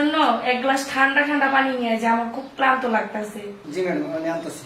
জন্য এক গ্লাস ঠান্ডা ঠান্ডা পানি নিয়ে যে আমার খুব ক্লান্ত লাগতেছে। জি ম্যাডাম, আমি আনতেছি।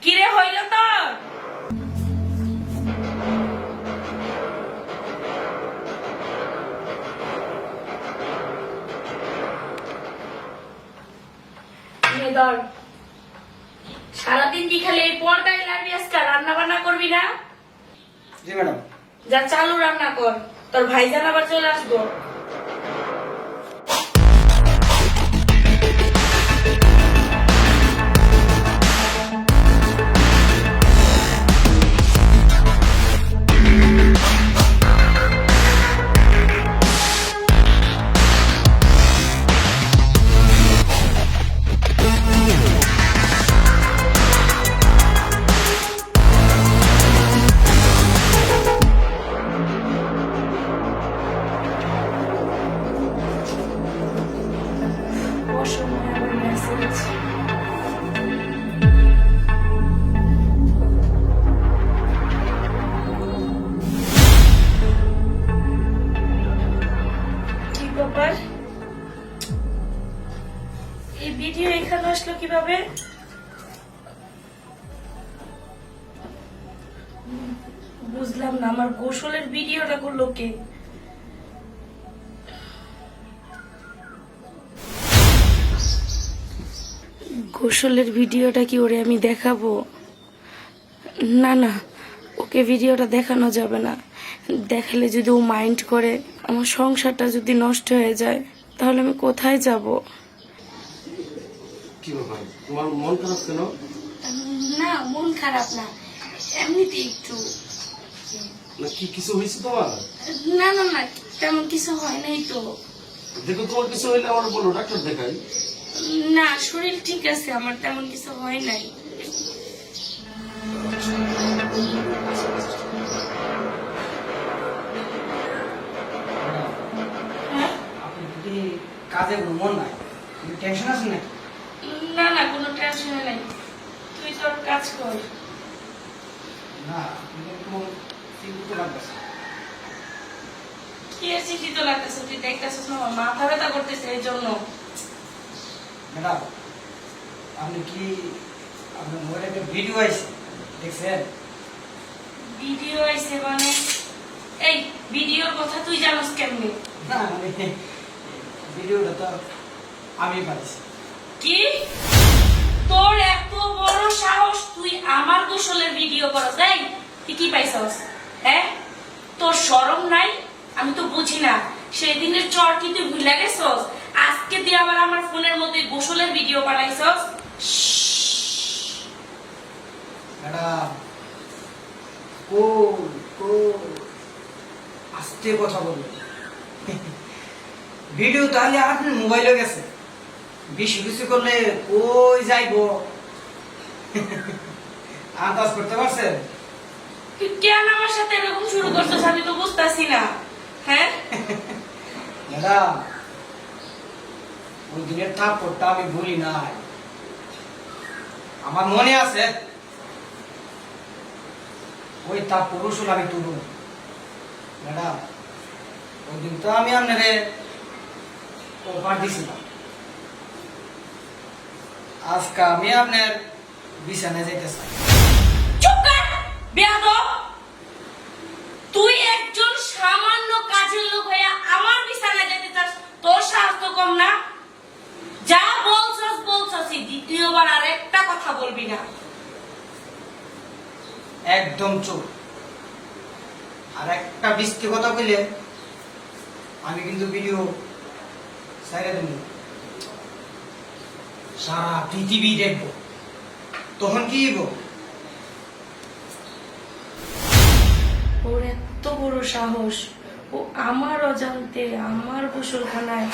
কিরে হইল তোর? ধর, সারাদিন কি খালি এই পর্দায় লাগবি, আজকে রান্না বান্না করবি না? জি ম্যাডাম। যা চালু রান্না কর, তোর ভাইজান আবার চলে আসবো। অসময়ে আবার মেসেজ। কি ব্যাপার? এই ভিডিও এখানে আসলো কিভাবে? বুঝলাম না, আমার গোসলের ভিডিওটা করলো কে? গোসলের ভিডিওটা কি ওরে আমি দেখাবো? না না, ওকে ভিডিওটা দেখানো যাবে না। দেখালে যদি ও মাইন্ড করে, আমার সংসারটা যদি নষ্ট হয়ে যায়, তাহলে আমি কোথায় যাব? কি ব্যাপার, তোমার মন খারাপ কেন? না, মন খারাপ না, এমনিতে একটু। না কি কিছু হয়েছে তোমার? না না না, তেমন কিছু হয় নাই তো। দেখো, তোমার কিছু হইলে আমার বলো, ডাক্তার দেখাই। না, শরীর ঠিক আছে আমার, তেমন কিছু হয় নাই। হ্যাঁ? আপনি যদি কাজে কোনো মন নাই, টেনশন আছে নাকি? না না, কোনো টেনশন নাই, তুই তোর কাজ কর। না, আপনি একটু চিন্তিত লাগতেছে। কি আর চিন্তিত লাগতেছে? তুই দেখতেছিস না আমার মাথা ব্যথা করতেছে, এই জন্য। ম্যাডাম, আপনি কি আপনার মোবাইলে ভিডিও আইছে দেখছেন? ভিডিও আইছে মানে? এই ভিডিওর কথা তুই জানোস কেমনে? না, মানে ভিডিওটা তো আমি পাইছি। কি? তোর এত বড় সাহস, তুই আমার গোসলের ভিডিও করস? এই তুই কি পাইছস? হ্যাঁ, তোর শরম নাই? আমি তো বুঝি না, সেই দিনের চর কি তুই ভুলে গেছস? আজকে তুই আবার আমার ফোনের মধ্যে গোসলের ভিডিও বানাইছস? ম্যাডাম, আস্তে কথা বলবেন। ভিডিও তাহলে আপনার মোবাইলে গেছে, বেশি কিছু করলে কই যাইব আন্দাজ করতে পারছেন? তুই কেন আমার সাথে এরকম শুরু করছিস? আমি তো বুঝতেছি না। হ্যাঁ, ম্যাডাম, ওই দিনের থাপ্পড়টা আমি ভুলি নাই, আমার মনে আছে। ওই থাপ্পড় ওষুধ আমি তুলব ম্যাডাম। ওই দিন তো আমি আপনারে অফার দিছিলাম, আজকে আমি আপনার বিছানায় যেতে চাই। চুপ কর বেয়াদব! তুই একজন সামান্য কাজের লোক হইয়া আমার বিছানায় যেতে চাস? তোর সাহস তো কম না। যা বলছস বলছসই, দ্বিতীয়বার আর একটা কথা বলবি না। একদম চুপ। আর একটা বৃষ্টি কথা কইলে আমি কিন্তু ভিডিও সাইরে দেব, সারা পৃথিবী দেখবো, তখন কি হইব? ওর এত বড় সাহস, ও আমার অজান্তে আমার গোসলখানায়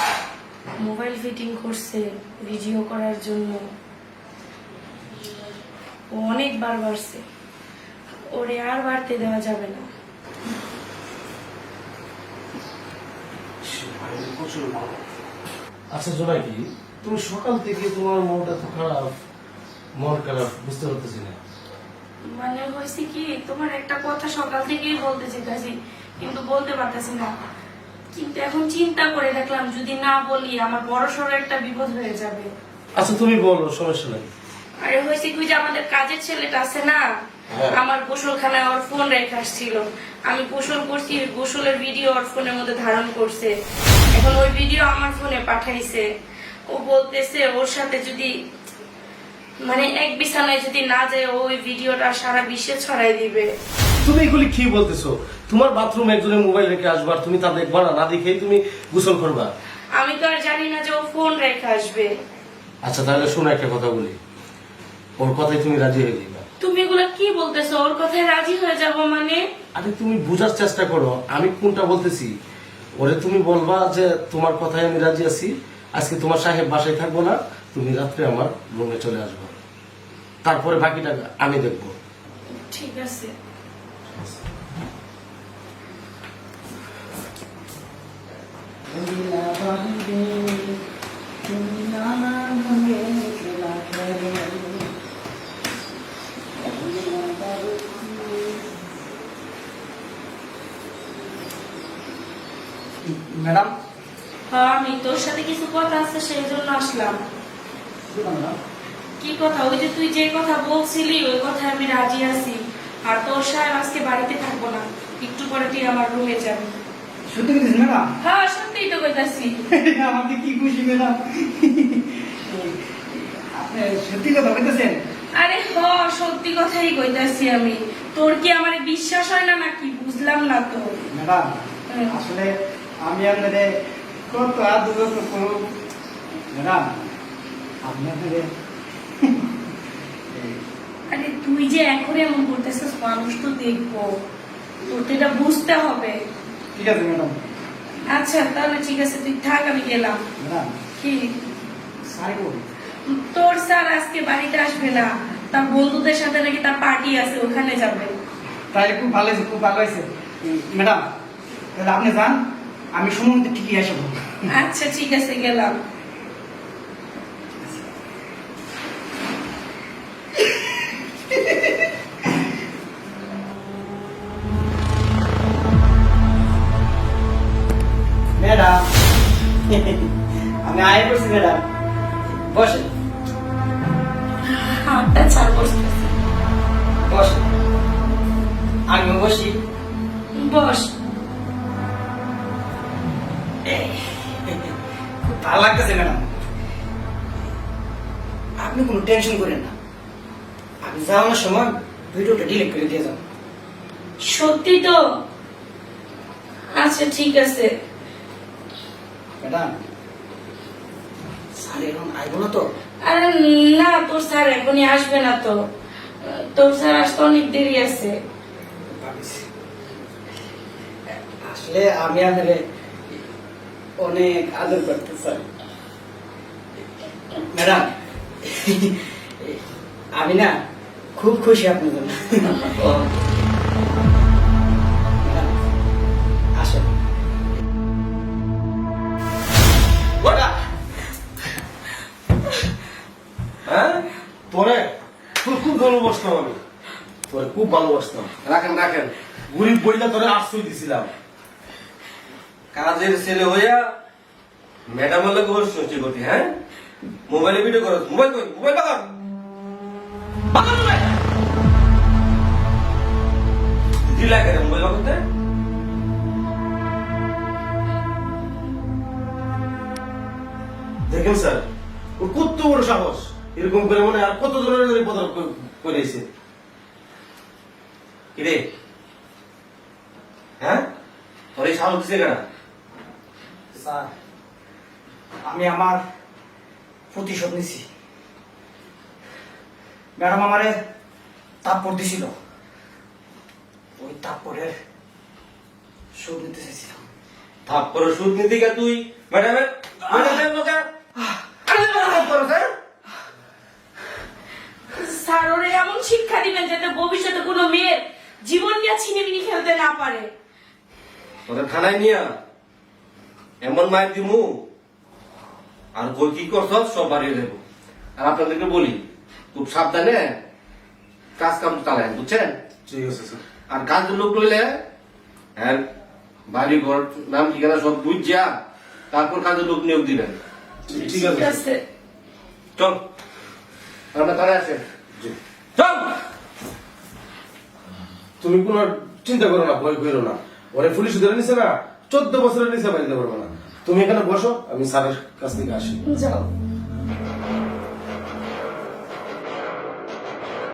মোবাইল ফিটিং করছে ভিডিও করার জন্য। ও অনেকবার বাড়ছে, ওরে আর বাড়তে দেওয়া যাবে না। আচ্ছা জোনাকি, তুমি সকাল থেকে তোমার মনটা তো খারাপ, মন খারাপ, বুঝতে পারতেছি না। মানে হয়েছে কি, তোমার একটা কথা সকাল থেকেই বলতে চাইছি কিন্তু বলতে পারতেছি না। কিন্তু এখন চিন্তা করে দেখলাম যদি না বলি আমার বড় সড়ো একটা বিপদ হয়ে যাবে। আচ্ছা তুমি বলো, সমস্যা নাই। আরে হয়েছে কি যে আমাদের কাজের ছেলেটা আছে না, হ্যাঁ। আমার গোসলখানায় ওর ফোন রেখে আসছিল। আমি গোসল করছি, গোসলের ভিডিও ওর ফোনের মধ্যে ধারণ করছে। এখন ওই ভিডিও আমার ফোনে পাঠাইছে। ও বলতেছে ওর সাথে যদি মানে এক বিছানায় যদি না যায় ওই ভিডিওটা সারা বিশ্বে ছড়াই দিবে। তুমি এগুলি কি বলতেছো? তোমার বাথরুমে একজনের মোবাইল রেখে আসবার, তুমি তা দেখবা না? না দেখেই তুমি গোসল করবা? আমি তো আর জানি না যে ও ফোন রেখে আসবে। আচ্ছা তাহলে শোনো, একটা কথা বলি, ওর কথাই তুমি রাজি হয়ে যাবে। তুমি এগুলা কি বলতেছো? ওর কথায় রাজি হয়ে যাব মানে? আরে তুমি বুঝার চেষ্টা করো আমি কোনটা বলতেছি। ওরে তুমি বলবা যে তোমার কথায় আমি রাজি আছি, আজকে তোমার সাহেব বাসায় থাকবো না, তুমি রাত্রে আমার রুমে চলে আসবে, তারপরে বাকিটা আমি দেখবো। ঠিক আছে। ম্যাডাম, হ্যাঁ আমি তোর সাথে কিছু কথা আছে সেই জন্য আসলাম। কি কথা? ওই যে তুই যে কথা বলছিলি ওই কথায় আমি রাজি আছি। আর তোর সাহেব আজকে বাড়িতে থাকবো না, একটু পরে তুই আমার রুমে যাবি। সত্যি বলছিস ম্যাডাম? হ্যাঁ সত্যিই তো কইতাছি। আমাকে কি খুশি ম্যাডাম, আপনি সত্যি কথা বলতেছেন? আরে হ সত্যি কথাই কইতাছি আমি। তোর কি আমার বিশ্বাস হয় না নাকি? বুঝলাম না তো। ম্যাডাম আসলে আমি আপনাদের কত আদর করব ম্যাডাম, আপনি আপনাদের আরে তুই যে এখন এমন করতেছিস মানুষ তো দেখবো, তোর তো এটা বুঝতে হবে। ঠিক আছে ম্যাডাম। আচ্ছা তাহলে ঠিক আছে তুই থাক, আমি গেলাম। ম্যাডাম কি? সারি বলি, তোর স্যার আজকে বাড়িতে আসবে না, তার বন্ধুদের সাথে নাকি তার পার্টি আছে, ওখানে যাবে। তাহলে খুব ভালো হয়েছে, খুব ভালো হয়েছে ম্যাডাম। তাহলে আপনি যান, আমি সময় মতো ঠিকই আসবো। আচ্ছা ঠিক আছে গেলাম। ম্যাডাম আমি আয় করছি ম্যাডাম, বসে হাতটা ছাড় বসতেছে। বসে, আমিও বসি। বস। খুব ভালো লাগতেছে ম্যাডাম, আপনি কোনো টেনশন করেন না, আমি যাওয়ার সময় ভিডিওটা ডিলিট করে দিয়ে যাবো। সত্যি তো? আচ্ছা ঠিক আছে। ম্যাডাম স্যার এখন আইব না তো? আরে না, তোর স্যার এখনই আসবে না তো, তোর স্যার আসতে অনেক দেরি আছে। ভাবিছি। আসলে আমি আপনাকে অনেক আদর করতে চাই ম্যাডাম, আমি না খুব খুশি আপনার জন্য। ম্যাডাম, আসেন। হ্যাঁ তোরে তোর খুব ভালোবাসতাম আমি, তোরে খুব ভালোবাসতাম। রাখেন রাখেন, গরিব বইলা তোরে আশ্রয় দিছিলাম, কাজের ছেলে হইয়া ম্যাডামের লোক সহ্য করতি। হ্যাঁ মোবাইলে ভিডিও করো, মোবাইল কই, মোবাইল বাগান বাগান মোবাইল দিলা কেন মোবাইল বাগাতে? দেখেন স্যার ওর কত বড় সাহস, এরকম করে মনে হয় আর কত জনের প্রতারক করেছে। কিরে হ্যাঁ তোর এই সাহস দিছে কেনা? স্যার আমি আমার প্রতিশোধ নিছি। ম্যাডাম আমারে তাপ্পর দিছিল, ওই তাপ্পরের সুদ নিতে চাইছিলাম। থাপ্পড় সুদ নিতে গিয়ে তুই ম্যাডামের স্যার ওরে এমন শিক্ষা দিবেন যাতে ভবিষ্যতে কোনো মেয়ের জীবন নিয়ে ছিনিমিনি খেলতে না পারে। তোদের থানায় নিয়া এমন মায়ের দিমু আর কই কি করছ সব বাড়িয়ে দেবো। আর আপনাদেরকে বলি খুব সাবধানে কাজ কাম চালায়, বুঝছেন? ঠিক আছে স্যার। আর কাজ লোক লইলে বাড়ি ঘর নাম ঠিকানা সব বুঝছা তারপর কাজে লোক নিয়োগ দিবেন। ঠিক আছে চল আমরা তারা আছে চল। তুমি কোনো চিন্তা করো না, ভয় করো না। ওরে পুলিশ ধরে নিছে না, 14 বছরের নিচে বাইরে পারবে না। তুমি এখানে বসো, আমি স্যারের কাছ থেকে আসি। যাও